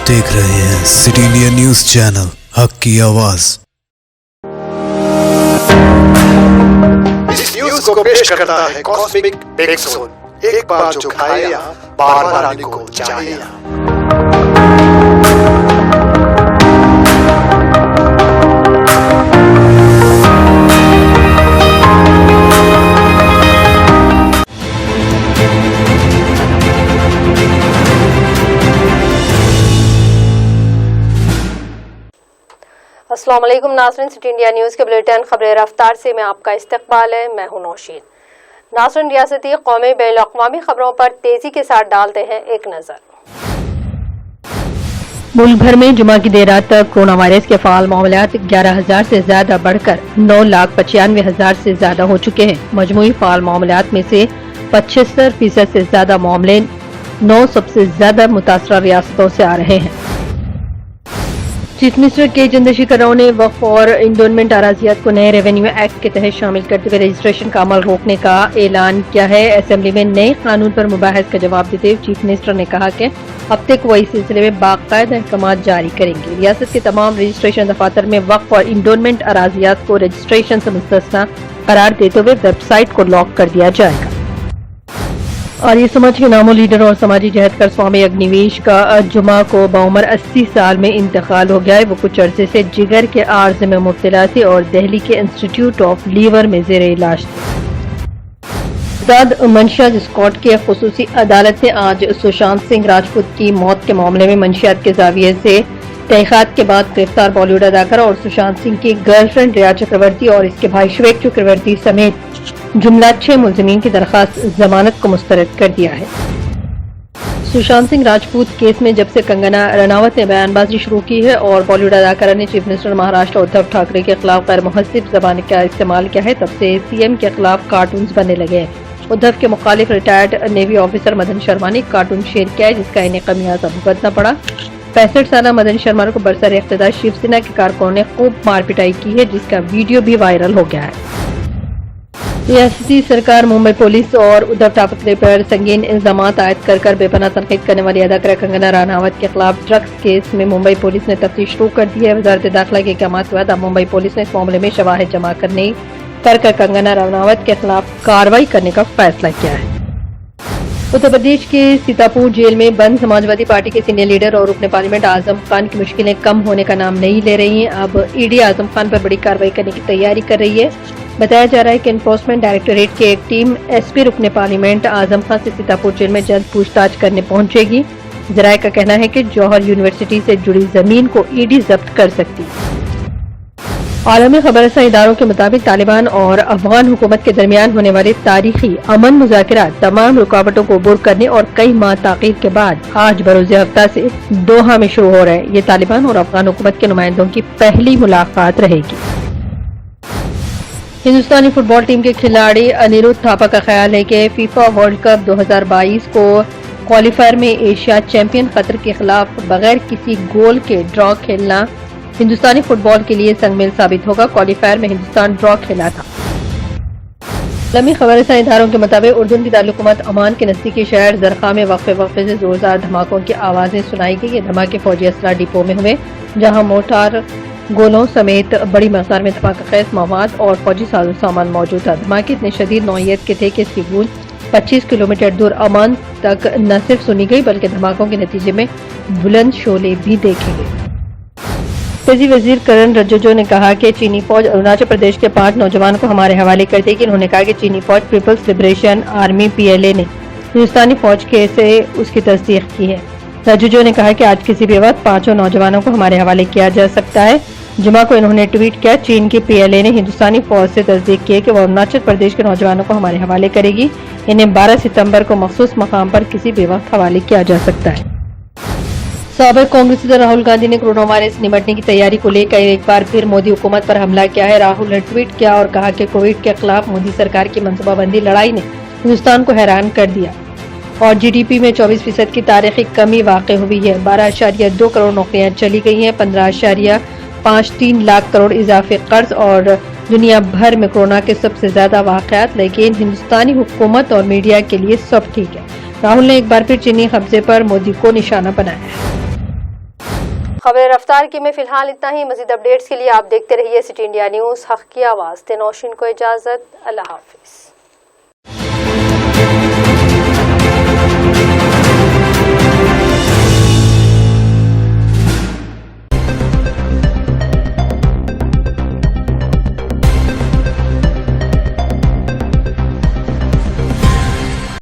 आप देख रहे हैं सिटी इंडिया न्यूज चैनल, हक की आवाज। इस न्यूज को पेश करता है कॉस्मिक बेक जोन। एक बार जो खाए या बार बार आने को चाहे या। अस्सलाम वालेकुम नाज़रीन, सिटी इंडिया न्यूज़ के बुलेटिन खबरें रफ्तार से मैं आपका इस्तकबाल है। मैं हूं नौशीन। नाज़रीन, रियासती कौमी बैन अक़वामी खबरों पर तेज़ी के साथ डालते हैं एक नज़र। मुल्क भर में जुमा की देर रात तक कोरोना वायरस के फ़ाल मामलात 11,000 से ज्यादा बढ़कर 9,95,000 से ज्यादा हो चुके हैं। मजमूई फ़ाल मामलात में से 75% से ज्यादा मामले 9 सबसे ज्यादा मुतासरा रियासतों से आ रहे हैं। चीफ मिनिस्टर के चंद्रशेखर राव ने वक्फ और इंडोनमेंट अराजियात को नए रेवेन्यू एक्ट के तहत शामिल करते हुए रजिस्ट्रेशन का अमल रोकने का ऐलान किया है। असेंबली में नए कानून पर मुबाहिस का जवाब देते हुए चीफ मिनिस्टर ने कहा कि अब तक वो इस सिलसिले में बाकायदा अहकाम जारी करेंगे। रियासत के तमाम रजिस्ट्रेशन दफातर में वक्फ और इंडोनमेंट अराजियात को रजिस्ट्रेशन से मुस्तस्ना करार देते हुए वेबसाइट को लॉक कर दिया जाएगा। और ये समाज के नामो लीडर और समाजी जहदकर स्वामी अग्निवेश का जुमा को बाउमर 80 साल में इंतकाल हो गया है। वो कुछ अरसे से जिगर के आर्ज में मुब्तला थे और दिल्ली के इंस्टीट्यूट ऑफ लीवर में जेर इलाज थे। दाद मंशियात स्कॉट की खुसूसी अदालत ने आज सुशांत सिंह राजपूत की मौत के मामले में मंशियात के जाविये से तहकीकात के बाद गिरफ्तार बॉलीवुड अदाकारा और सुशांत सिंह की गर्लफ्रेंड रिया चक्रवर्ती और इसके भाई श्वेक चक्रवर्ती समेत जुमला 6 मुलजिमीन की दरखास्त जमानत को मुस्तरद कर दिया है। सुशांत सिंह राजपूत केस में जब से कंगना रनावत ने बयानबाजी शुरू की है और बॉलीवुड अदाकारा ने चीफ मिनिस्टर महाराष्ट्र उद्धव ठाकरे के खिलाफ गैर मुहज्जिब जबान का इस्तेमाल किया है, तब से सीएम के खिलाफ कार्टून्स बनने लगे हैं। उद्धव के मुखालिफ retired navy officer Madan Sharma ने कार्टून शेयर किया है, जिसका इन्हें खमियाजा भुगतना पड़ा। 65 साल मदन शर्मा को बरसर इख्तिदार शिवसेना के कारकुनों ने खूब मार पिटाई की है, जिसका वीडियो भी वायरल हो गया है। रियासती सरकार मुंबई पुलिस और उद्धव ठाकरे पर संगीन इल्जाम आयद कर बेपनाह तनकीद करने वाली अदाकारा कंगना रनावत के खिलाफ ड्रग्स केस में मुंबई पुलिस ने तफ्तीश शुरू कर दी है। वजारत दाखिला के अहकाम के बाद अब मुंबई पुलिस ने इस मामले में शवाहिद जमा कर कंगना रनावत के खिलाफ कार्रवाई करने का फैसला किया है। उत्तर प्रदेश के सीतापुर जेल में बंद समाजवादी पार्टी के सीनियर लीडर और रुकने पार्लियामेंट आजम खान की मुश्किलें कम होने का नाम नहीं ले रही हैं। अब ईडी आजम खान पर बड़ी कार्रवाई करने की तैयारी कर रही है। बताया जा रहा है कि एनफोर्समेंट डायरेक्टोरेट की एक टीम एसपी रुकने पार्लियामेंट आजम खान से सीतापुर जेल में जल्द पूछताछ करने पहुंचेगी। जराये का कहना है कि जौहर यूनिवर्सिटी से जुड़ी जमीन को ईडी जब्त कर सकती है। आलमी खबरसां इदारों के मुताबिक तालिबान और अफगान हुकूमत के दरमियान होने वाले तारीखी अमन मुज़ाकरात तमाम रुकावटों को दूर करने और कई माह ताक़ीद के बाद आज बरोज़ हफ्ता से दोहा में शुरू हो रहे हैं। ये तालिबान और अफगान हुकूमत के नुमाइंदों की पहली मुलाकात रहेगी। हिंदुस्तानी फुटबॉल टीम के खिलाड़ी अनिरुद्ध थापा का ख्याल है कि फीफा वर्ल्ड कप 2022 को क्वालिफायर में एशिया चैंपियन कतर के खिलाफ बगैर किसी गोल के ड्रॉ खेलना हिंदुस्तानी फुटबॉल के लिए संगमेल साबित होगा। क्वालिफायर में हिंदुस्तान ड्रॉ खेला था। आलमी खबरसां इदारों के मुताबिक उर्दून की दारुल-हुकूमत अमान के नज़दीकी शहर जरखा में वक्फे से जोरदार धमाकों की आवाजें सुनाई गई। ये धमाके फौजी असला डिपो में हुए, जहां मोटार गोलों समेत बड़ी मकदार में धमाका खेज मवाद और फौजी साजो सामान मौजूद था। धमाके इतने शदीद नौइयत के थे कि इसकी गूंज 25 किलोमीटर दूर अमान तक न सिर्फ सुनी गई बल्कि धमाकों के नतीजे में बुलंद शोले भी देखे गए। फौजी वजीर करण रिजिजू ने कहा कि चीनी फौज अरुणाचल प्रदेश के 5 नौजवानों को हमारे हवाले कर देगी। उन्होंने कहा कि चीनी फौज पीपल्स लिबरेशन आर्मी PLA ने हिंदुस्तानी फौज के से उसकी तस्दीक की है। रिजिजू ने कहा कि आज किसी भी वक्त 5 नौजवानों को हमारे हवाले किया जा सकता है। जुमा को इन्होंने ट्वीट किया, चीन की PLA ने हिंदुस्तानी फौज से तस्दीक की है कि वह अरुणाचल प्रदेश के नौजवानों को हमारे हवाले करेगी। इन्हें 12 सितंबर को मखसूस मकाम पर किसी भी वक्त हवाले किया जा सकता है। साबिक कांग्रेस सदर राहुल गांधी ने कोरोना वायरस से निपटने की तैयारी को लेकर एक बार फिर मोदी हुकूमत पर हमला किया है। राहुल ने ट्वीट किया और कहा कि कोविड के खिलाफ मोदी सरकार की मनसूबाबंदी लड़ाई ने हिंदुस्तान को हैरान कर दिया और GDP में 24% की तारीखी कमी वाक़ई हुई है। 12.2 करोड़ नौकरियां चली गई हैं। 15.53 लाख करोड़ इजाफी कर्ज और दुनिया भर में कोरोना के सबसे ज्यादा वाक़यात, लेकिन हिंदुस्तानी हुकूमत और मीडिया के लिए सब ठीक है। राहुल ने एक बार फिर चीनी कब्जे पर मोदी को निशाना बनाया है। خبر رفتار کی میں فی الحال اتنا ہی. مزید اپڈیٹس کے لیے آپ دیکھتے رہیے سٹی انڈیا نیوز. حق کی آواز. نوشین کو اجازت. اللہ حافظ.